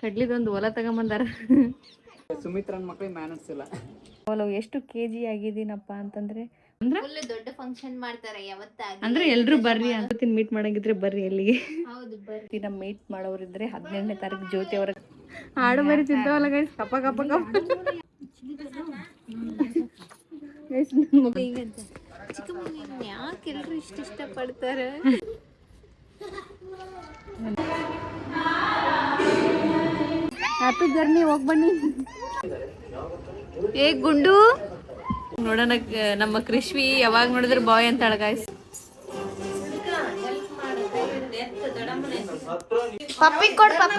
ಕಡ್ಲಿದೊಂದು ಹೊಲ ತಗೊಂಬಂದಾರ. ಸುಮಿತ್ರನ್ ಮಕ್ಕಳಿಗೆ ಮ್ಯಾನರ್ಸ್ ಇಲ್ಲ. ಅವಳು ಎಷ್ಟು ಕೆಜಿ ಆಗಿದ್ದೀನಪ್ಪ ಅಂತಂದ್ರೆ ಫುಲ್ ದೊಡ್ಡ ಫಂಕ್ಷನ್ ಮಾಡ್ತಾರೆ ಯಾವತ್ತಾಗಿ. ಅಂದ್ರೆ ಎಲ್ರು ಬರ್ರಿ ಅಂತ ಮೀಟ್ ಮಾಡಂಗಿದ್ರೆ ಬರ್ರಿ ಎಲ್ಲಿಗೆ. ಹೌದು ಬರ್ರಿ. ನಮ್ಮ ಮೀಟ್ ಮಾಡೋರಿದ್ರೆ 17ನೇ ತಾರೀಕು ಜ್ಯೋತಿ ಅವ್ರ ಹಾಡು ಬರಿ ತಿಂತಾವಲ್ಲ ಗೈಸ್. ಕಪ್ಪ ಕಪ್ಪ ಕಪ್ಪ ಚಿಕ್ಕಮ್ಮನ ಯಾಕೆ ಎಲ್ರು ಇಷ್ಟ ಪಡ್ತಾರೆ? ಹ್ಯಾಪಿ ಜರ್ನಿ, ಹೋಗಿ ಬನ್ನಿ. ಏ ಗುಂಡು ನೋಡೋಣ. ನಮ್ಮ ಕೃಷ್ವಿ ಯಾವಾಗ ನೋಡಿದ್ರೆ ಬಾಯ್ ಅಂತಾಳ ಗಾಯ್ಸ್. ಪಪ್ಪಿ ಕೊಡು, ಪಪ್ಪಿ.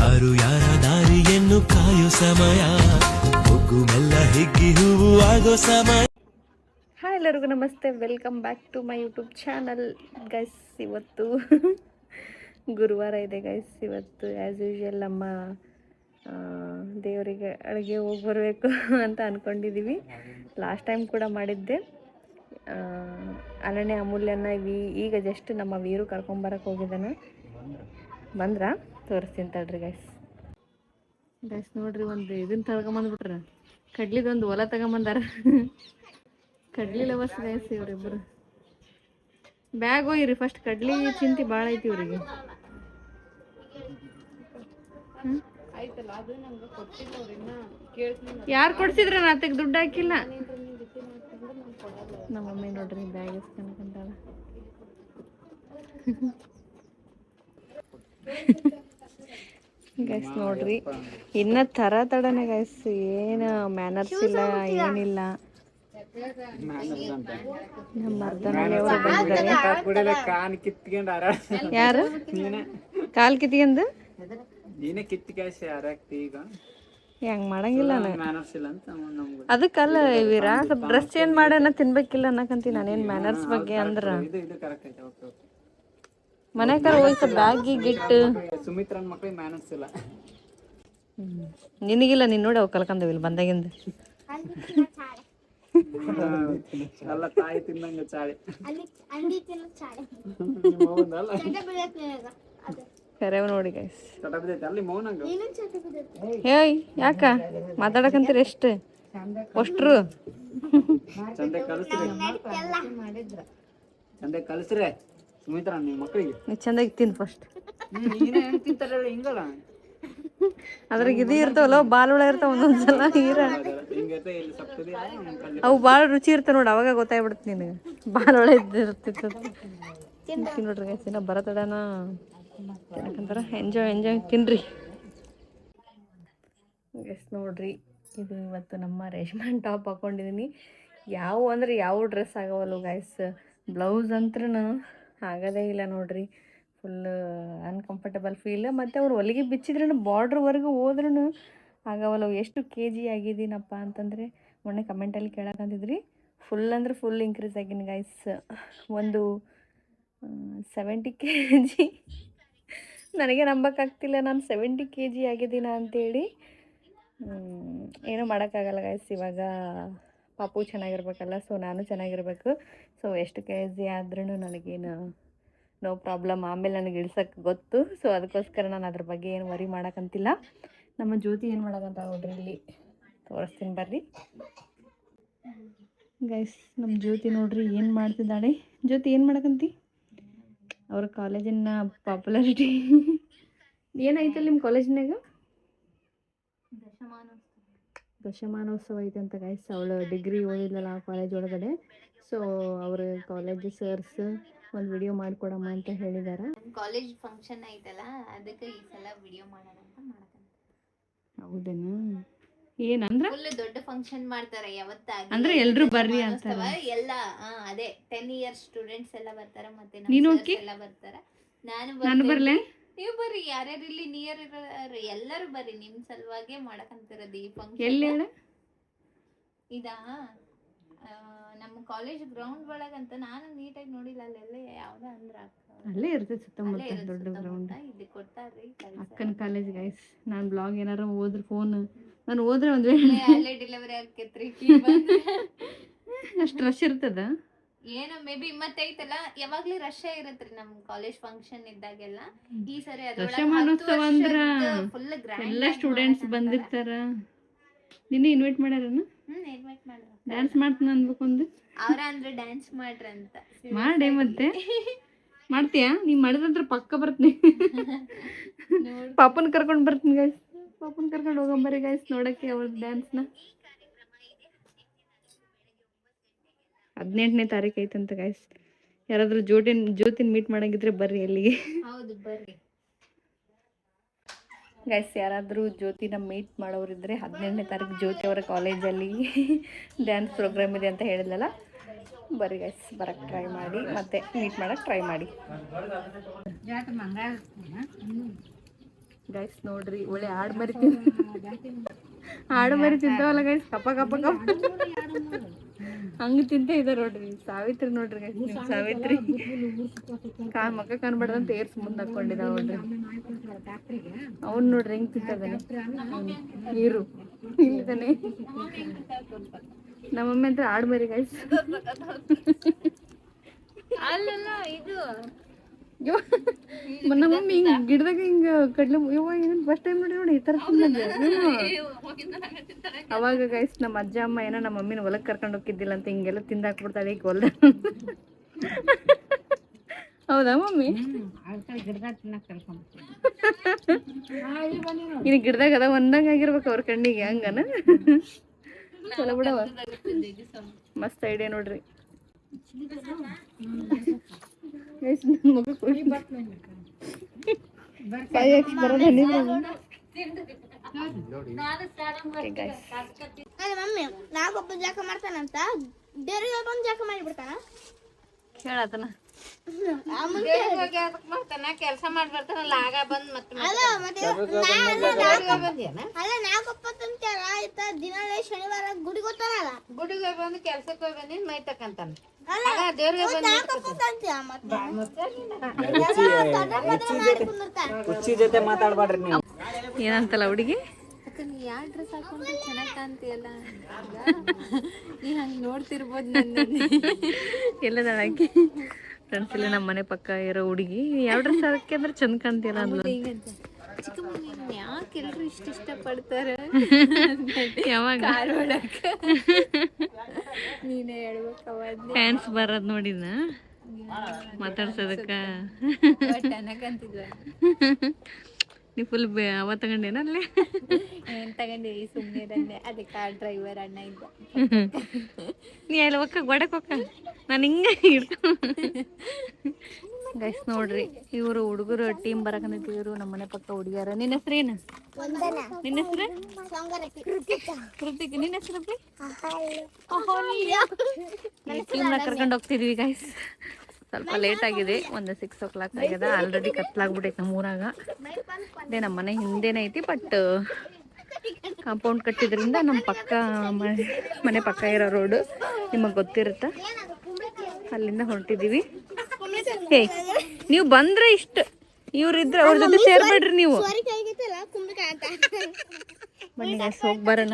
ಅರು ಯಾರ ದಾರಿಯನ್ನು ಕಾಯೋ ಸಮಯ, ಹೊಗ್ಗು ಮೆಲ್ಲ ಹಿಗ್ಗಿ ಹೂವು ಆಗೋ ಸಮಯ. ಹಾಯ್ ಎಲ್ಲರಿಗೂ ನಮಸ್ತೆ, welcome back to my YouTube channel guys. ಇವತ್ತು ಗುರುವಾರ ಇದೆ ಗೈಸ್. ಇವತ್ತು ಆ್ಯಸ್ ಯೂಶ್ವಲ್ ನಮ್ಮ ದೇವರಿಗೆ ಅಡುಗೆ ಹೋಗಿ ಬರಬೇಕು ಅಂತ ಅಂದ್ಕೊಂಡಿದ್ದೀವಿ. ಲಾಸ್ಟ್ ಟೈಮ್ ಕೂಡ ಮಾಡಿದ್ದೆ. ಅನನ್ಯ ಅಮೂಲ್ಯನ ಈಗ ಜಸ್ಟ್ ನಮ್ಮ ವೀರು ಕರ್ಕೊಂಬರಕ್ಕೆ ಹೋಗಿದ್ದಾನೆ. ಬಂದ್ರ ತೋರಿಸ್ತೀನಿ ತಡ್ರಿ ಗೈಸ್. ಗೈಸ್ ನೋಡ್ರಿ, ಒಂದು ಇದನ್ನ ತಗೊಂಬಂದ್ಬಿಟ್ರ. ಕಡ್ಲಿದೊಂದು ಹೊಲ ತಗೊಂಬಂದಾರ. ಕಡ್ಲಿ ಲವರ್ಸ್ ಗೈಸ್ ಇವರಿಬ್ಬರು. ಬ್ಯಾಗ್ ಹೋಗಿರಿ ಫಸ್ಟ್. ಕಡ್ಲಿ ಚಿಂತೆ ಭಾಳ ಐತಿ ಇವ್ರಿಗೆ. ಯಾರು ಕೊಡ್ಸಿದ್ರ? ನಾತಕ್ಕೆ ದುಡ್ಡು ಹಾಕಿಲ್ಲ. ನಮ್ಮ ಮಮ್ಮಿ ನೋಡ್ರಿ ಬ್ಯಾಗ್ ಇಸ್ಕೊಂಡ್ಕೊಂತಾಳ. ಗೈಸ್ ನೋಡ್ರಿ, ಇನ್ನ ತಡನೆ ಗೈಸ್. ಏನು ಮ್ಯಾನರ್ಸ್ ಇಲ್ಲ, ಏನಿಲ್ಲ. ಯಾರು ಕಾಲ್ ಕಿತ್ಕೊಂಡು ಹೆಂಗ್ ಮಾಡಂಗಿಲ್ಲ. ಅದಕ್ಕಲ್ಲ ವೀರ, ಸ್ವಲ್ಪ ಡ್ರೆಸ್ ಚೇಂಜ್ ಮಾಡ್ಯಾನ ತಿನ್ಬೇಕಿಲ್ಲ ಅನ್ನಕಂತೀನಿ ನಾನೇನ್ ಮ್ಯಾನರ್ಸ್ ಬಗ್ಗೆ. ಅಂದ್ರ ಮನೆಕಾರ ಹೋಗಿ ಸ್ವಲ್ಪ ಬ್ಯಾಗಿ ಗಿಟ್ಟು. ಸುಮಿತ್ರನ್ ಮಕ್ಕಳಿಗೆ ಮ್ಯಾನರ್ಸ್ ಇಲ್ಲ. ನಿನಗಿಲ್ಲ, ನೀನ್ ನೋಡಿ ಅವ್ ಕಲ್ಕಂದವ್ ಇಲ್ಲಿ ಬಂದಾಗಿಂದ. ಎಲ್ಲ ತಾಯಿ ತಿನ್ನಂಗ ಚಾಳಿ. ಕರೆವ್ ನೋಡಿ ಗೈಸ್. ಅಲ್ಲಿ ಮೌನಂಗ ಹೇಯ್ ಯಾಕ ಮಾತಾಡಕಂತೀರಿ? ಎಷ್ಟು ಅಷ್ಟ್ರು ಚಂದ ಕಲಿಸ್ರಿ, ಚಂದ ಕಲಿಸ್ರೆ ಸುಮಿತ್ರ ನಿಮ್ಮ ಮಕ್ಕಳಿಗೆ. ನೀ ಚಂದಾಗಿ ತಿನ್ ಫಸ್ಟ್. ನೀನೇ ಹೆಂಗ್ ತಿಂತಾರ ಹಿಂಗಲ್ಲ? ಅದ್ರಾಗ ಇದು ಇರ್ತಾವಲ್ಲ, ಬಾಳುಳ ಇರ್ತಾವ ಒಂದೊಂದ್ಸಲ. ಅವು ಭಾಳ ರುಚಿ ಇರ್ತಾವ ನೋಡಿ, ಅವಾಗ ಗೊತ್ತಾಗ್ಬಿಡುತ್ತೆ ನಿನಗೆ ಬಾಳುಳ ಇದ್ದಿರ್ತಿತ್ತು. ನೋಡ್ರಿ ಗೈಸ್, ಇನ್ನ ಬರತಡನ ತಿನ್ನಕಂತಾರ. ಎಂಜಾಯ್ ತಿನ್ರಿ ಗೈಸ್. ನೋಡ್ರಿ, ಇದು ಇವತ್ತು ನಮ್ಮ ರೇಷ್ಮನ್ ಟಾಪ್ ಹಾಕೊಂಡಿದ್ದೀನಿ. ಯಾವ ಡ್ರೆಸ್ ಆಗವಲ್ಲು ಗೈಸ್. ಬ್ಲೌಸ್ ಅಂತ್ರೂ ಆಗೋದೇ ಇಲ್ಲ ನೋಡ್ರಿ. Full uncomfortable feel. ಮತ್ತು ಅವ್ರು ಹೊಲಿಗೆ ಬಿಚ್ಚಿದ್ರೂ ಬಾರ್ಡ್ರ್ವರೆಗೂ ಹೋದ್ರೂ ಆಗವಲ್ಲ. ಎಷ್ಟು ಕೆ ಜಿ ಆಗಿದ್ದೀನಪ್ಪ ಅಂತಂದರೆ ಮೊನ್ನೆ ಕಮೆಂಟಲ್ಲಿ ಕೇಳಕ್ಕಂತಿದ್ರಿ. ಫುಲ್ ಅಂದ್ರೆ ಫುಲ್ ಇನ್ಕ್ರೀಸ್ ಆಗೀನಿ ಗೈಸ್. ಒಂದು 70 kg. ನನಗೆ ನಂಬಕ್ಕಾಗ್ತಿಲ್ಲ ನಾನು 70 kg ಆಗಿದ್ದೀನ ಅಂಥೇಳಿ. ಏನೂ ಮಾಡೋಕ್ಕಾಗಲ್ಲ ಗೈಸ್. ಇವಾಗ ಪಾಪು ಚೆನ್ನಾಗಿರ್ಬೇಕಲ್ಲ, ಸೊ ನಾನು ಚೆನ್ನಾಗಿರ್ಬೇಕು. ಸೊ ಎಷ್ಟು kg ಆದ್ರೂ ನನಗೇನು ನೋ ಪ್ರಾಬ್ಲಮ್. ಆಮೇಲೆ ನನಗೆ ಇಳ್ಸೋಕ್ಕೆ ಗೊತ್ತು. ಸೊ ಅದಕ್ಕೋಸ್ಕರ ನಾನು ಅದ್ರ ಬಗ್ಗೆ ಏನು ವರಿ ಮಾಡೋಕ್ಕಂತಿಲ್ಲ. ನಮ್ಮ ಜ್ಯೋತಿ ಏನು ಮಾಡೋಕ್ಕಂತ ನೋಡ್ರಿ, ಇಲ್ಲಿ ತೋರಿಸ್ತೀನಿ ಬರ್ರಿ ಗೈಸ್. ನಮ್ಮ ಜ್ಯೋತಿ ನೋಡ್ರಿ ಏನು ಮಾಡ್ತಿದ್ದಾಳೆ. ಜ್ಯೋತಿ ಏನು ಮಾಡಕ್ಕಂತಿ? ಅವ್ರ ಕಾಲೇಜಿನ ಪಾಪ್ಯುಲಾರಿಟಿ ಏನಾಯ್ತಲ್ಲ ನಿಮ್ಮ ಕಾಲೇಜಿನಾಗ? ದಶಮಾನೋತ್ಸವ ಐತೆ ಅಂತ ಗೈಸ್. ಅವಳು ಡಿಗ್ರಿ ಓದಿದ್ಲಲ್ಲ ಆ ಕಾಲೇಜ್ ಒಳಗಡೆ. ಸೊ ಅವ್ರ ಕಾಲೇಜ್ ಸರ್ಸ್ ಒಂದು ವಿಡಿಯೋ ಮಾಡಿಕೊಡಮ್ಮ ಅಂತ ಹೇಳಿದಾರೆ. ಕಾಲೇಜ್ ಫಂಕ್ಷನ್ ಐತಲ್ಲ, ಅದಕ್ಕೆ ಈ ಸಲ ವಿಡಿಯೋ ಮಾಡೋಣ ಅಂತ ಮಾಡಕಂತ. ಹೌದೇನಾ? ಏನಂದ್ರೆ ಫುಲ್ ದೊಡ್ಡ ಫಂಕ್ಷನ್ ಮಾಡ್ತಾರೆ ಯಾವತ್ತಾಗಿ. ಅಂದ್ರೆ ಎಲ್ರು ಬರ್ರಿ ಅಂತಾರ ಎಲ್ಲ. ಅದೇ 10 ಇಯರ್ಸ್ ಸ್ಟೂಡೆಂಟ್ಸ್ ಎಲ್ಲ ಬರ್ತಾರ. ಮತ್ತೆ ನೀನು ಎಲ್ಲ ಬರ್ತಾರ. ನಾನು ಬರ್ಲೆ? ನೀವು ಬರ್ರಿ, ಯಾರ್ಯಾರು ಇಲ್ಲಿ ನಿಯರ್ ಇರೋರು ಎಲ್ಲರೂ ಬರ್ರಿ. ನಿಮ್ ಸಲುವಾಗೆ ಮಾಡಕಂತಿರೋದು ಈ ಫಂಕ್ಷನ್. ಎಲ್ಲಿ ಇದಾ ನಮ್ಮ ಕಾಲೇಜ್ ಗ್ರೌಂಡ್ ಒಳಗಂತ. ನಾನು ನೀಟಾಗಿ ನೋಡಿಲ್ಲ, ಅಲ್ಲೆಲ್ಲ ಯಾವ್ದ ಅಂದ್ರ ಅಲ್ಲೇ ಇರ್ತೈತೆ ಸುತ್ತಮುತ್ತ ದೊಡ್ಡ ಗ್ರೌಂಡ್. ಇಲ್ಲಿ ಕೊಡ್ತಾರ್ರಿ ಅಕ್ಕನ ಕಾಲೇಜ್ ಗೈಸ್. ನಾನು ಬ್ಲಾಗ್ ಏನಾರ ಹೋದ್ರೆ ಫೋನ್ ನಾನು ಹೋದ್ರೆ ಒಂದು ವೇಳೆ ಅಲ್ಲೇ ಡೆಲಿವರಿ ಆಕೇತ್ರಿ. ಅಷ್ಟು ರಶ್ ಇರ್ತದ? ಏನೋ ಮೇ ಬಿ ಮತ್ತೆ ಐತಲ್ಲ ಯಾವಾಗ್ಲೂ ರಶ್ ಇರತ್ರಿ ನಮ್ ಕಾಲೇಜ್ ಫಂಕ್ಷನ್ ಇದ್ದಾಗೆಲ್ಲ. ಈ ಸರಿ ದಶಮಾನೋತ್ಸವ ಅಂದ್ರ ಫುಲ್ ಗ್ರ್ಯಾಂಡ್ ಎಲ್ಲ ಸ್ಟೂಡೆಂಟ್ಸ್ ಬಂದಿರ್ತಾರ. ನಿನ್ನ ಇನ್ವೈಟ್ ಮಾಡ್ಯಾರನ? ಇನ್ವೈಟ್ ಮಾಡ್ರ. ಡ್ಯಾನ್ಸ್ ಮಾಡ್ತಾನ ಅನ್ಬೇಕು ಒಂದು. ಅವ್ರ ಅಂದ್ರೆ ಡ್ಯಾನ್ಸ್ ಮಾಡ್ರಂತ. ಮಾಡಿ ಮತ್ತೆ ಮಾಡ್ತೀಯಾ? ನೀ ಮಾಡಿದಂತ್ರ ಪಕ್ಕ ಬರ್ತೀನಿ. ಪಾಪನ್ ಕರ್ಕೊಂಡ್ ಬರ್ತೀನಿ ಗೈಸ್. ಪಾಪನ್ ಕರ್ಕೊಂಡು ಹೋಗಂಬರಿ ಗೈಸ್ ನೋಡಕ್ಕೆ ಅವ್ರ ಡ್ಯಾನ್ಸ್ನ. 18ನೇ ತಾರೀಕು ಐತಂತ ಗೈಸ್. ಯಾರಾದ್ರೂ ಜ್ಯೋತಿನ ಮೀಟ್ ಮಾಡಂಗಿದ್ರೆ ಬರ್ರಿ ಅಲ್ಲಿಗೆ. ಹೌದು ಬರ್ರಿ ಗೈಸ್. ಯಾರಾದರೂ ಜ್ಯೋತಿನ ಮೀಟ್ ಮಾಡೋರಿದ್ರೆ 18ನೇ ತಾರೀಕು ಜ್ಯೋತಿ ಅವರ ಕಾಲೇಜಲ್ಲಿ ಡ್ಯಾನ್ಸ್ ಪ್ರೋಗ್ರಾಮ್ ಇದೆ ಅಂತ ಹೇಳಿದ್ಲಲ್ಲ, ಬರ್ರಿ ಗೈಸ್. ಬರಕ್ಕೆ ಟ್ರೈ ಮಾಡಿ, ಮತ್ತೆ ಮೀಟ್ ಮಾಡಕ್ಕೆ ಟ್ರೈ ಮಾಡಿ ಗೈಸ್. ನೋಡ್ರಿ ಒಳ್ಳೆ ಆಡು ಮರಿ ತಿಂತಾವಲ್ಲ ಗೈಸ್. ಕಪ್ಪ ಹಂಗೆ ತಿಂತ ಇದಾರೆ ನೋಡ್ರಿ. ಸಾವಿತ್ರಿ ನೋಡ್ರಿ ಗೈಸ್. ನಿಮ್ ಸಾವಿತ್ರಿ ಮಕ್ಕ ಕಾಣ್ಬಾರ್ದಂತ ಏರ್ಸ್ ಮುಂದೆ ಹಾಕೊಂಡಿದ್ದಾವ ನೋಡ್ರಿ. ಅವ್ನು ನೋಡ್ರಿ ಹೆಂಗ್ ತಿಂತದಾನೆ. ನೀರು ಇಲ್ಲಿದ್ದಾನೆ. ನಮ್ಮಮ್ಮಿ ಅಂತ ಆಡು ಮರಿ ಗೈಸ್. ಅಲ್ಲಲ್ಲ ಇದು ನಮ್ಮಮ್ಮಿ ಹಿಂಗ ಗಿಡದಾಗ ಹಿಂಗ ಕಡ್ಲೆ ಏನೇನು ಫಸ್ಟ್ ಟೈಮ್ ನೋಡಿ ಈ ತರ ತಿನ್ನೋದು. ಅವಾಗ ಗೈಸ್ ನಮ್ಮ ಅಜ್ಜ ಅಮ್ಮ ಏನೋ ನಮ್ಮ ಮಮ್ಮಿನ ಹೊಲಕ್ಕೆ ಕರ್ಕೊಂಡು ಹೋಗಿದ್ದಿಲ್ಲ ಅಂತ ಹಿಂಗೆಲ್ಲ ತಿಂದಾಕ್ಬಿಡ್ತಾಳೆ ಈಗ ಹೊಲ್ದ. ಹೌದಾ ಮಮ್ಮಿ? ಇನ್ನು ಗಿಡದಾಗ ಅದ ಒಂದಂಗ ಆಗಿರ್ಬೇಕು ಅವ್ರ ಕಣ್ಣಿಗೆ. ಹಂಗನ ಚಲೋ ಬಿಡವ. ಮಸ್ತ್ ಐಡಿಯಾ ನೋಡ್ರಿ. ಮಮ್ಮಿ ನಾಗೊಬ್ಬ ಜಾಕ ಮಾಡ್ತಾನಂತ ದೇವ್ರಿಗೆ ಬಂದು ಜಾಕ ಮಾಡಿಬಿಡ್ತಾನ. ಹೇಳತನ ಕೆಲಸ ಮಾಡ್ಬರ್ತಾನಲ್ಲ ಆಗ ಬಂದ್ ಅಲ್ಲ ನಾಗೊಪ್ಪತ್ತಂತಾರ ಆಯ್ತಾ. ದಿನಾಲೇ ಶನಿವಾರ ಗುಡಿಗೆ ಹೋಗ್ತಾನಲ್ಲ, ಗುಡಿಗೆ ಬಂದು ಕೆಲ್ಸಕ್ಕೆ ಹೋಗಿ ಬಂದಿನ್ ಮೈ ತಕ್ಕಂತಾನ. ಕುಚ್ಚಿ ಜೊತೆ ಮಾತಾಡ್ಬಾಡ್ರಿ ನೀವು. ಏನಂತಲ್ಲ ಹುಡುಗಿ? ನೀ ಯಾವ ಡ್ರೆಸ್ ಹಾಕೊಂಡ್ರೆ ಚೆನ್ನಾಗ್ ಕಾಣ್ತೀಯಲ್ಲ, ನೀ ಹಂಗ ನೋಡ್ತಿರ್ಬೋದು ನನ್ನ. ಎಲ್ಲದಾಳಾಕಿ ಫ್ರೆಂಡ್ಸ್ ಇಲ್ಲ ನಮ್ಮ ಮನೆ ಪಕ್ಕ ಇರೋ ಹುಡುಗಿ. ಯಾವ ಡ್ರೆಸ್ ಹಾಕಿ ಅಂದ್ರೆ ಚಂದ ಕಾಣ್ತೀಯಲ್ಲ ಅಂದ್ಲು. ಚಿಕ್ಕಮ್ಮ ನೀನ್ ಯಾಕೆ ಎಲ್ರು ಇಷ್ಟ ಪಡ್ತಾರ ಯಾವಾಗ ನೀನೇ ಹೇಳ್ಬೇಕವ. ಫ್ಯಾನ್ಸ್ ಬರೋದ್ ನೋಡಿನ ಮಾತಾಡ್ಸೋದಕ್ಕ. ಅನ್ನಕಂತಿದ್ವ ನೀ ಫುಲ್ ಅವ ತಗೊಂಡೇನ ಅಲ್ಲೇ? ಏನ್ ತಗೊಂಡಿ ಸುಮ್ಮನೆ ಅದೇ ಕಾರ್ ಡ್ರೈವರ್ ಅಣ್ಣ ಇದ್ದ. ನೀ ಅಲ್ಲಿ ಒಕ್ಕ ಗೋಡಕ್ ಹೊಕ್ಕ ನಾನು ಹಿಂಗ ಹಿಡ್ಕೊಂಡು. ಗೈಸ್ ನೋಡ್ರಿ ಇವರು ಹುಡುಗರು ಟೀಮ್ ಬರಕಂತೈತಿ. ಇವರು ನಮ್ಮ ಮನೆ ಪಕ್ಕ ಹುಡುಗಿಯಾರ. ನಿನ್ನ ಹೆಸ್ರೇನು? ನಿನ್ನ ಹೆಸ್ರು ಕೃತಿಕ್. ನಿನ್ನ ಹೆಸ್ರು ಟೀಮ್ನ ಕರ್ಕೊಂಡು ಹೋಗ್ತಿದ್ವಿ ಗೈಸ್. ಸ್ವಲ್ಪ ಲೇಟ್ ಆಗಿದೆ, ಒಂದು 6 o'clock ಆಗ್ಯದ. ಆಲ್ರೆಡಿ ಕತ್ಲಾಗ್ಬಿಟ್ಟೈತೆ ನಮ್ಮ ಊರಾಗ. ಅದೇ ನಮ್ಮ ಮನೆ ಹಿಂದೆನೇ ಐತಿ, ಬಟ್ ಕಾಂಪೌಂಡ್ ಕಟ್ಟಿದ್ರಿಂದ ನಮ್ಮ ಪಕ್ಕ ಮನೆ ಪಕ್ಕ ಇರೋ ರೋಡು ನಿಮಗೆ ಗೊತ್ತಿರುತ್ತ. ಅಲ್ಲಿಂದ ಹೊರಟಿದ್ದೀವಿ. ಹೇ ನೀವು ಬಂದ್ರೆ ಇಷ್ಟು, ಇವ್ರಿದ್ರೆ ಅವ್ರ ಜೊತೆ ಸೇರ್ಬೇಡ್ರಿ ನೀವು. ಬನ್ನಿ ಗೈಸ್ ಹೋಗಿ ಬರೋಣ.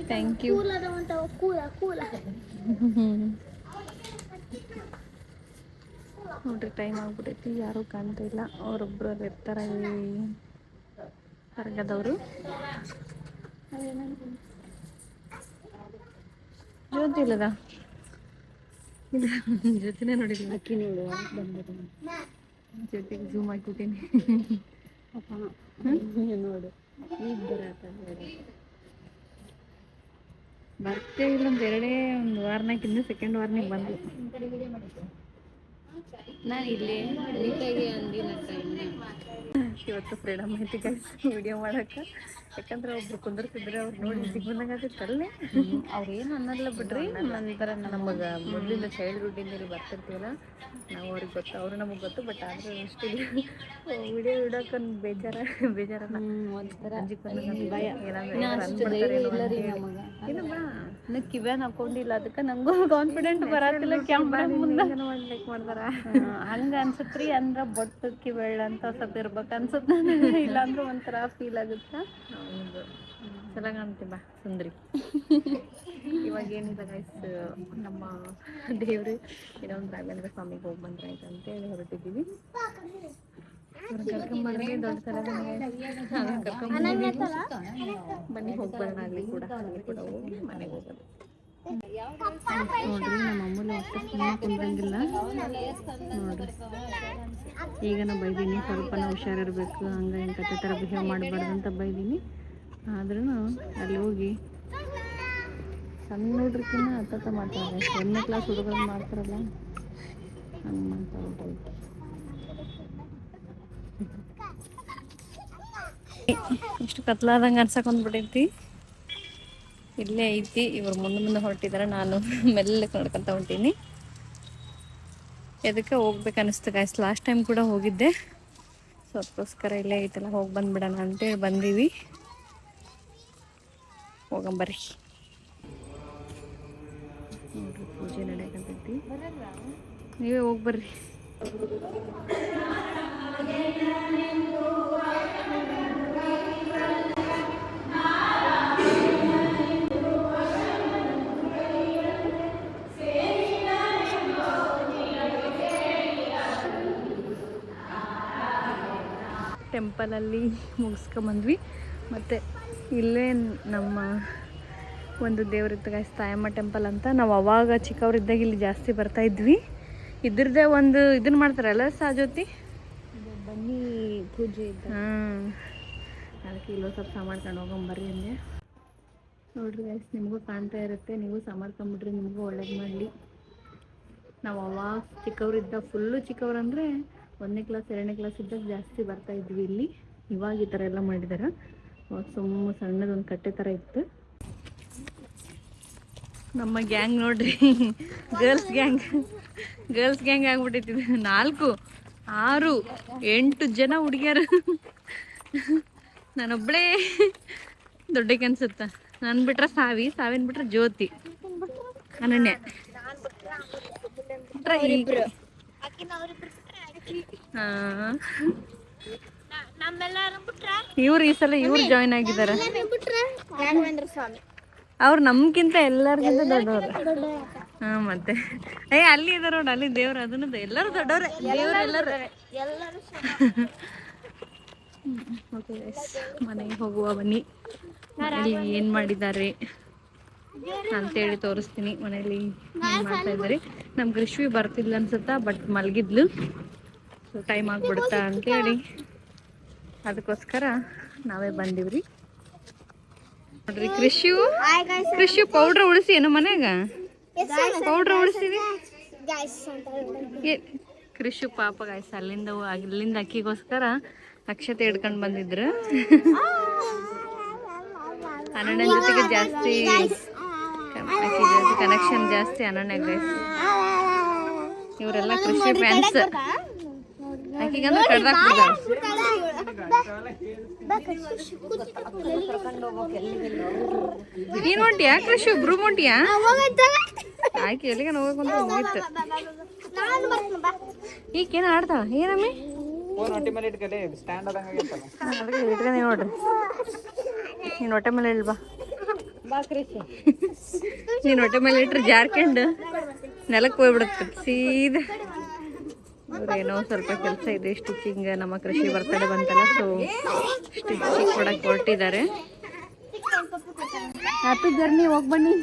Thank you. ನೋಡ್ರಿ ಟೈಮ್ ಆಗ್ಬಿಟ್ಟೈತಿ, ಯಾರೂ ಕಾಣ್ತಾ ಇಲ್ಲ. ಅವರೊಬ್ರು ಅಲ್ಲಿ ಇರ್ತಾರ ಹೊರಗದವರು. ಜ್ಯೋತಿ ಇಲ್ಲದ ಜೊತೆನೇ ನೋಡಿದ್ವಿ. ಅಕ್ಕಿ ನೋಡುವ ಜೊತೆಗೆ ಝೂಮ್ ಹಾಕ್ಬಿಟ್ಟೀನಿ ನೋಡು. ಈಗ ಬರ್ತೇ ಇಲ್ಲ ಒಂದು ಒಂದು ವಾರನಾಕಿಂದ ಸೆಕೆಂಡ್ ವಾರನಾಗ ಬಂದು ನಾನು ಇಲ್ಲೇ ನೀಟಾಗಿ ಅಂದಿನ. ಇವತ್ತು ಫ್ರೀಡಮ್ ಐತಿ ಗೈಸ್ ವಿಡಿಯೋ ಮಾಡಕ್ಕೆ. ಯಾಕಂದ್ರೆ ಒಬ್ರು ಕುಂದರ್ಸಿದ್ರೆ ಅವ್ರು ನೋಡಿ ಸಿಗ್ಬಂದಂಗ ಆಗತ್ತಲ್ಲೇ. ಅವ್ರೇನು ಅನ್ನಲ್ಲ ಬಿಡ್ರಿ. ನಂತರ ನಮಗೆ ಮೊದಲಿಂದ ಚೈಲ್ಡ್ಹುಡ್ಡಿಂದ ಇಲ್ಲಿ ಬರ್ತಿರ್ತೀವಲ್ಲ, ನಾವು ಅವ್ರಿಗೆ ಗೊತ್ತು, ಅವರು ನಮಗೆ ಗೊತ್ತು. ಬಟ್ ಆದ್ರೆ ಅಷ್ಟು ವಿಡಿಯೋ ಇಡೋಕೊಂದು ಬೇಜಾರಲ್ಲ. ಏನಾದ್ರೆ ಕಿವ್ಯಾನ್ ಹಾಕೊಂಡಿಲ್ಲ, ಅದಕ್ಕೆ ನಂಗೂ ಕಾನ್ಫಿಡೆಂಟ್ ಬರತ್ತಿಲ್ಲ ಕ್ಯಾಮ್ರಾ ಮುಂದೆ ಲೈಕ್ ಮಾಡ್ತಾರ. ಹಂಗ ಅನ್ಸತ್ರಿ. ಅಂದ್ರ ಬೊಟ್ಟು ಕಿವೆಳ್ಳ ಅಂತ ಸ್ವಲ್ಪ ಇರ್ಬೇಕಂತ ಅನ್ಸುತ್ತೆ ಇಲ್ಲಾಂದ್ರೆ ಒಂಥರ ಫೀಲ್ ಆಗುತ್ತೆ. ಹೌದು, ಚೆನ್ನಾಗಿ ಕಾಣ್ತೀವಿ ಬಾ ಸುಂದ್ರಿ. ಇವಾಗ ಏನಿಲ್ಲ ಗೈಸ್, ನಮ್ಮ ದೇವ್ರು ಇನ್ನೊಂದು ರಾಘವೇಂದ್ರ ಸ್ವಾಮಿಗೆ ಹೋಗಿ ಬಂದ್ರೆ ಆಯ್ತು ಅಂತೇಳಿ ಹೊರಟಿದ್ದೀವಿ. ಕರ್ಕೊಂಬಂದ್ರೆ ದೊಡ್ಡ ಥರ ಕರ್ಕೊಂಬಂದಿದ್ದೀವಿ. ಬನ್ನಿ ಹೋಗಿ ಬರೋಣ. ಅಲ್ಲಿ ಕೂಡ ಹೋಗಿ ಮನೆಗೆ ಹೋಗೋದು. ನೋಡ್ರಿ ನಮ್ಮ ಅಮ್ಮನ ಒಟ್ಟು ಕುಂದ್ರಂಗಿಲ್ಲ ನೋಡ್ರಿ. ಈಗ ನಾ ಬೈದೀನಿ, ಸ್ವಲ್ಪ ನಾವು ಹುಷಾರಿರ್ಬೇಕು, ಹಂಗೆ ಹಿಂಗೆ ಕತೆ ಥರ ಬಿಹೇವ್ ಮಾಡಬಾರ್ದು ಅಂತ ಬೈದೀನಿ. ಆದ್ರೂ ಅಲ್ಲಿ ಹೋಗಿ ಸಣ್ಣ ಹುಡ್ರಕ್ಕಿನ್ನ ಹತ್ತ ಮಾಡ್ತಾರೆ. 1ನೇ ಕ್ಲಾಸ್ ಹುಡುಗರು ಮಾಡ್ತಾರಲ್ಲ ಹಂಗೆ ಮಾಡ್ತಾರೆ. ಇಷ್ಟು ಕತ್ಲಾದಂಗೆ ಅನ್ಸಕ್ಕೆ ಬಂದ್ಬಿಟ್ಟೈತಿ. ಇಲ್ಲೇ ಐತಿ, ಇವ್ರು ಮುಂದೆ ಹೊರಟಿದ್ದಾರೆ. ನಾನು ಮೆಲ್ಲಕ್ಕೆ ನಡ್ಕೊತ ಹೊಂಟೀನಿ. ಎದಕ್ಕೆ ಹೋಗ್ಬೇಕು ಅನಿಸ್ತು ಗಾಯ್ಸ್. ಲಾಸ್ಟ್ ಟೈಮ್ ಕೂಡ ಹೋಗಿದ್ದೆ, ಸೊ ಅದಕ್ಕೋಸ್ಕರ ಇಲ್ಲೇ ಐತಲ್ಲ ಹೋಗಿ ಬಂದ್ಬಿಡೋಣ ಅಂತೇಳಿ ಬಂದೀವಿ. ಹೋಗಂಬರ್ರಿ. ನೋಡ್ರಿ ಪೂಜೆ ನಡೆಯಕಂತೈತಿ, ನೀವೇ ಹೋಗಿ ಬರ್ರಿ. ಟೆಂಪಲಲ್ಲಿ ಮುಗಿಸ್ಕೊಂಬಂದ್ವಿ. ಮತ್ತು ಇಲ್ಲೇ ನಮ್ಮ ಒಂದು ದೇವರಿತ್ತು ಗಾಯ್ಸ್, ತಾಯಮ್ಮ ಟೆಂಪಲ್ ಅಂತ. ನಾವು ಅವಾಗ ಚಿಕ್ಕವರಿದ್ದಾಗ ಇಲ್ಲಿ ಜಾಸ್ತಿ ಬರ್ತಾಯಿದ್ವಿ. ಇದ್ರದ್ದೇ ಒಂದು ಇದನ್ನು ಮಾಡ್ತಾರಲ್ಲ ಸಾಜೋತಿ, ಬನ್ನಿ ಪೂಜೆ. ಹಾಂ, ಅದಕ್ಕೆ ಇಲ್ಲೊಂದು ಸ್ವಲ್ಪ ಸಾಮಾಡ್ಕೊಂಡು ಹೋಗೊಂಬರ್ರಿ ಅಂದೆ. ನೋಡ್ರಿ ಗಾಯ್ಸ್, ನಿಮಗೂ ಕಾಣ್ತಾ ಇರುತ್ತೆ, ನೀವು ಸಾಮಾಡ್ಕೊಂಬಿಡ್ರಿ, ನಿಮಗೂ ಒಳ್ಳೇದು ಮಾಡಲಿ. ನಾವು ಅವಾಗ ಚಿಕ್ಕವರಿದ್ದ ಫುಲ್ಲು ಚಿಕ್ಕವ್ರಂದರೆ 1ನೇ ಕ್ಲಾಸ್ 2ನೇ ಕ್ಲಾಸ್ ಇದ್ದಾಗ ಜಾಸ್ತಿ ಬರ್ತಾಯಿದ್ವಿ ಇಲ್ಲಿ. ಇವಾಗ ಈ ಥರ ಎಲ್ಲ ಮಾಡಿದ್ದಾರೆ. ಸುಮ್ಮ ಸಣ್ಣದೊಂದು ಕಟ್ಟೆ ಥರ ಇತ್ತು. ನಮ್ಮ ಗ್ಯಾಂಗ್ ನೋಡ್ರಿ, ಗರ್ಲ್ಸ್ ಗ್ಯಾಂಗ್ ಆಗ್ಬಿಟ್ಟಿತ್ತು. 4, 6, 8 ಜನ ಹುಡುಗಿಯರು. ನಾನೊಬ್ಬಳೇ ದೊಡ್ಡಕ್ಕೆ ಅನ್ಸುತ್ತ. ನಾನು ಬಿಟ್ರೆ ಸಾವಿನ ಬಿಟ್ರೆ ಜ್ಯೋತಿ, ಅನನ್ಯ. ಇವ್ರು ಈ ಸಲ ಜಾಯ್ನ್ ಆಗಿದ್ದಾರೆ. ರಾಘವೇಂದ್ರ ಸ್ವಾಮಿ ಅವ್ರು ನಮ್ಗಿಂತ ಎಲ್ಲರಿಗಿಂತ ದೊಡ್ಡವ್ರು. ಹಾಂ, ಮತ್ತೆ ಅಲ್ಲಿ ಇದಾರೆ ನೋಡಿ, ಅಲ್ಲಿ ದೇವ್ರು. ಅದನ್ನು ಎಲ್ಲರೂ ದೊಡ್ಡವ್ರೆ, ದೇವ್ರು ಎಲ್ಲರೂ. ಓಕೆ ಗೈಸ್, ಮನೆಗೆ ಹೋಗುವ ಬನ್ನಿ. ಮನೇಲಿ ಏನು ಮಾಡಿದ್ದಾರೆ ಅಂತೇಳಿ ತೋರಿಸ್ತೀನಿ. ಮನೇಲಿ ಏನು ಮಾಡ್ತಾ ಇದ್ದಾರೆ. ನಮ್ಮ ಕೃಷ್ವಿ ಬರ್ತಿದ್ಲು ಅನ್ಸುತ್ತಾ, ಬಟ್ ಮಲಗಿದ್ಲು. ಸೊ ಟೈಮ್ ಆಗ್ಬಿಡುತ್ತಾ ಅಂತೇಳಿ ಅದಕ್ಕೋಸ್ಕರ ನಾವೇ ಬಂದಿವ್ರಿ. ನೋಡ್ರಿ, ಕೃಷಿ ಪೌಡ್ರ್ ಉಳಿಸಿ ಏನು ಮನ್ಯಾಗ ಪೌಡ್ರ್ ಉಳಿಸಿವಿ. ಕೃಷಿ ಪಾಪ ಗಾಯ್ಸ್, ಅಲ್ಲಿಂದ ಅಕ್ಕಿಗೋಸ್ಕರ ಅಕ್ಷತೆ ಹಿಡ್ಕೊಂಡು ಬಂದಿದ್ರು. ಅನನ್ಯ ಜೊತೆಗೆ ಜಾಸ್ತಿ ಕನೆಕ್ಷನ್ ಜಾಸ್ತಿ ಅನನ್ಯ ಗೈಸ್. ಇವರೆಲ್ಲ ಕೃಷಿ ಫ್ಯಾನ್ಸ್. ಆಕಿಗಂದ್ರೆ ಕಡ್ದಾಕ್ಬಿಡ್ತಾಳೆ. ನೀನು ಹೊಂಟಿಯಾ ಕೃಷಿ? ಬ್ರೂ ಹೊಂಟಿಯಾ? ಆಕೆ ಎಲ್ಲಿಗೆ ಹೋಗ್ಬೇಕಂತ ಹೋಗಿತ್ತು. ಈಗೇನು ಆಡ್ತಾಳ ಏನಮ್ಮಿ? ಅದಕ್ಕೆ ಇಟ್ಕೊಂಡು ನೋಡ್ರಿ. ನೀನು ಹೊಟ್ಟೆ ಮೇಲೆ ಇಲ್ವಾ? ನೀನು ಹೊಟ್ಟೆ ಮೇಲೆ ಇಟ್ರೆ ಜಾರ್ಕೊಂಡು ನೆಲಕ್ಕೆ ಹೋಗ್ಬಿಡುತ್ತೆ ಸೀದಾ. ಏನೋ ಸ್ವಲ್ಪ ಕೆಲಸ ಇದೆ, ಸ್ಟಿಚಿಂಗ್. ನಮ್ಮ ಕೃಷಿ ಬರ್ತಡೇ ಬಂತಲ್ಲ, ಸೊ ಸ್ಟಿಚಿಂಗ್ ಕೊಡಕ್ಕೆ ಹೊರಟಿದ್ದಾರೆ. ಹ್ಯಾಪಿ ಜರ್ನಿ, ಹೋಗಿ ಬನ್ನಿ.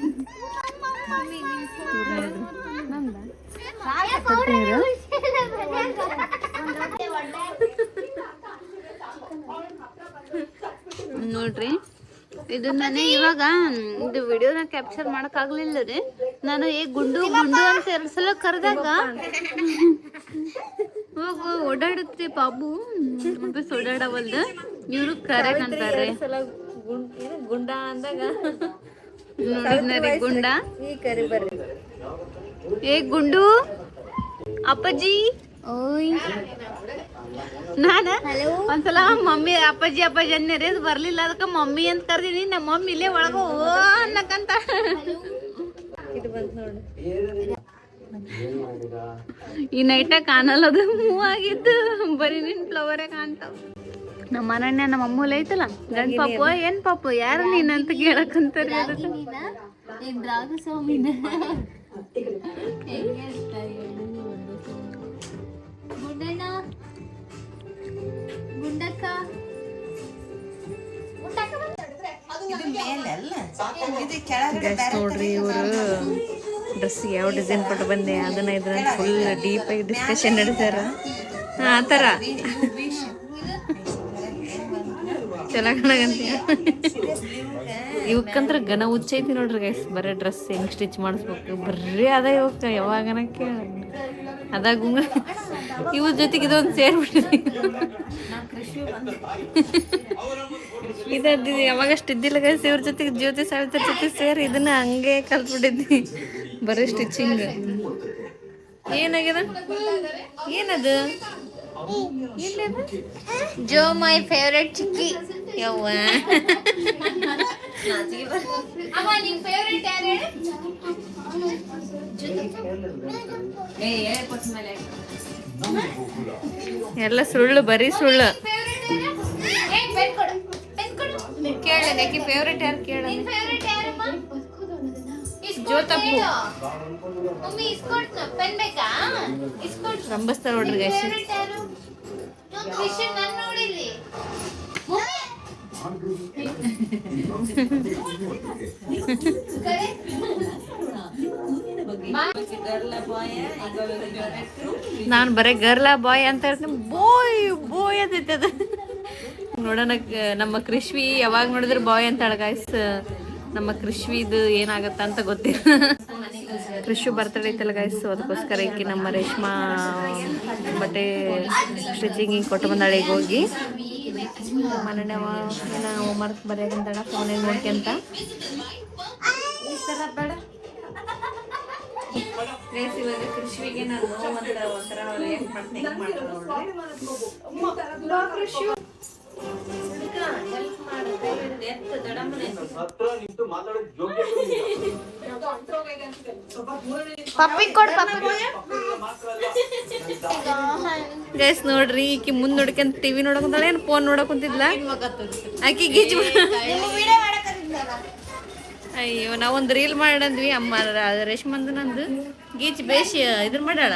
ನೋಡ್ರಿ, ಇದನ್ನೇ ಇವಾಗ ಇದು ವಿಡಿಯೋನ ಕ್ಯಾಪ್ಚರ್ ಮಾಡೋಕ್ಕಾಗಲಿಲ್ಲ ರೀ. ನಾನು ಗುಂಡು ಗುಂಡು ಅಂತ 2 ಸಲ ಕರೆದಾಗ ಹೋಗು ಓಡಾಡುತ್ತೆ ಬಾಬು, ವಾಪಸ್ ಓಡಾಡವಲ್ದ. ಇವರು ಕರೆಕ್ ಅಂತಾರೆ ಗುಂಡ ಅಂದಾಗ. ನೋಡಿದ್ರಿ ಗುಂಡ? ಗುಂಡು ಅಪ್ಪಾಜಿ. ಓಯ್, ನಾನ ಒಂದ್ಸಲ ಮಮ್ಮಿ ಅಪ್ಪಾಜಿ ಅನ್ನೇರಿ, ಅದು ಬರ್ಲಿಲ್ಲ. ಅದಕ್ಕೆ ಮಮ್ಮಿ ಅಂತ ಕರ್ದೀನಿ. ನಮ್ಮ ಮಮ್ಮಿ ಇಲ್ಲೇ ಒಳಗ ಓ ಅನ್ನಕಂತ. ಇದು ಬಂತು ನೋಡಿ, ಈ ನೈಟ ಕಾಣಲ್ಲ, ಅದು ಮೂವ್ ಆಗಿದ್ದು ಬರೀ ನಿನ್ ಫ್ಲವರೇ ಕಾಣ್ತಾವ. ನಮ್ಮ ಅನನ್ಯ ನಮ್ಮ ಅಮ್ಮೂಲ ಐತಲ್ಲ ಗಂಡ ಪಾಪು ಏನ್ ಪಾಪು ಯಾರು ನೀನ್ ಅಂತ ಕೇಳಕ್ಕಂತಾರೆ ಸ್ವಾಮಿನ ಗುಂಡಣ್ಣ ಗುಂಡಕ್ಕ ನೋಡ್ರಿ ಇವರು ಡ್ರೆಸ್ ಯಾವ ಡಿಸೈನ್ ಕೊಟ್ಟು ಬಂದೆ ಅದನ್ನ ಇದನ್ನ ಫುಲ್ ಡೀಪ್ ಆಗಿ ಡಿಸ್ಕಷನ್ ನಡೆಸ್ಯಾರ ಆ ಥರ ಚಲೋ ಕಾಣಗಂತ ಇವಕ್ಕಂತ್ರ ಘನ ಹುಚ್ಚೈತಿ ನೋಡ್ರಿ ಗೈಸ್ ಬರೀ ಡ್ರೆಸ್ ಹೆಂಗ್ ಸ್ಟಿಚ್ ಮಾಡಿಸ್ಬೇಕು ಬರ್ರಿ ಅದ ಇವಕ್ಕ ಯಾವಾಗನಕ್ಕೆ ಅದಾಗ ಇವ್ರ ಜೊತೆಗೆ ಇದೊಂದು ಸೇರ್ಬಿಟ್ಟಿದೆ ಇದು ಯಾವಾಗಷ್ಟು ಇದ್ದಿಲ್ಲ ಗೈಸ್ ಇವ್ರ ಜೊತೆಗೆ ಜ್ಯೋತಿ ಸಾವಿತ್ರಿ ಜೊತೆ ಸೇರಿ ಇದನ್ನ ಹಂಗೆ ಕಲ್ತ್ಬಿಟ್ಟಿದ್ವಿ ಬರೀ ಸ್ಟಿಚಿಂಗ್ ಏನಾಗ್ಯದ ಏನದು ಜೋ ಮೈ ಫೇವ್ರೆಟ್ ಚಿಕ್ಕಿ ಯವ್ವ ಅಮ್ಮ ನಿನ್ ಫೇವ್ರೆಟ್ ಯಾರು ಹೇಳು ಎಲ್ಲ ಸುಳ್ಳು ಬರೀ ಸುಳ್ಳು ಪೆನ್ ಕೊಡು ಪೆನ್ ಕೊಡು ಕೇಳಿದೆ ಆಕಿ ಫೇವ್ರೇಟ್ ಯಾರು ಕೇಳ ನಿನ್ ಫೇವ್ರೆಟ್ ಯಾರಮ್ಮ ಜ್ಯೋತಪ್ಪು. ಮಮ್ಮಿ ಇಸ್ಕೊಡ್ತು ಪೆನ್ ಬೇಕಾ ಇಸ್ಕೊಡ್ತು ರಂಬಸ್ತಾರ ನೋಡ್ರಿ ಗೈಸ್ ಫೇವ್ರೆಟ್ ಯಾರು ಕ್ರಿಶ್ಚಿಯನ್ ನನ್ನ ನೋಡಿಲ್ಲಿ ನಾನು ಬರೀ ಗರ್ಲ ಬಾಯ್ ಅಂತ ಹೇಳ್ತೀನಿ ಬೋಯ್ ಬೋಯ್ ಅಂತೈತೆ ಅದು ನೋಡೋಣ ನಮ್ಮ ಕೃಷ್ವಿ ಯಾವಾಗ ನೋಡಿದ್ರೆ ಬಾಯ್ ಅಂತಾಳ ಗಾಯ್ಸ್ ನಮ್ಮ ಕೃಷ್ವಿದು ಏನಾಗತ್ತ ಅಂತ ಗೊತ್ತಿಲ್ಲ ಕೃಷಿ ಬರ್ತಡೇ ಐತಲ್ಲ ಗಾಯ್ಸ್ ಅದಕ್ಕೋಸ್ಕರ ಈಕಿ ನಮ್ಮ ರೇಷ್ಮಾ ಬಟ್ಟೆ ಸ್ಟಿಚಿಂಗ್ ಕೊಟ್ಟು ಬಂದಾಳೆ ಈಗ ಹೋಗಿ ಮನೆಯವ ಏನ ಹೋಮ್ವರ್ಕ್ ಬರೆಯಕಂತಾಳ ಫೋನೇನು ನೋಡ್ಕೊಂತ ಗೈಸ್ ಇವಾಗ ಕೃಷಿಗೆ ನಾನು ಒಂಥರ ರಿಯಾಕ್ಟ್ ಮಾಡ್ತೀನಿ ಪಪ್ಪಿ ಕೊಡು ಪಪ್ಪಿ ಗೈಸ್ ನೋಡ್ರಿ ಈಕಿ ಮುಂದ್ ನೋಡ್ಕೊಂತ ಟಿವಿ ನೋಡಕೊಂತಾಳೆ ಏನು ಫೋನ್ ನೋಡಕೊಂತಿದ್ಲ ಆಕಿ ಗೀಚ್ ಅಯ್ಯೋ ನಾವೊಂದು ರೀಲ್ ಮಾಡಂದ್ವಿ ಅಮ್ಮ ರೇಷ್ಮಂದು ನಂದು ಗೀಚ್ ಬೇಷ್ ಇದನ್ನ ಮಾಡ್ಯಾಳ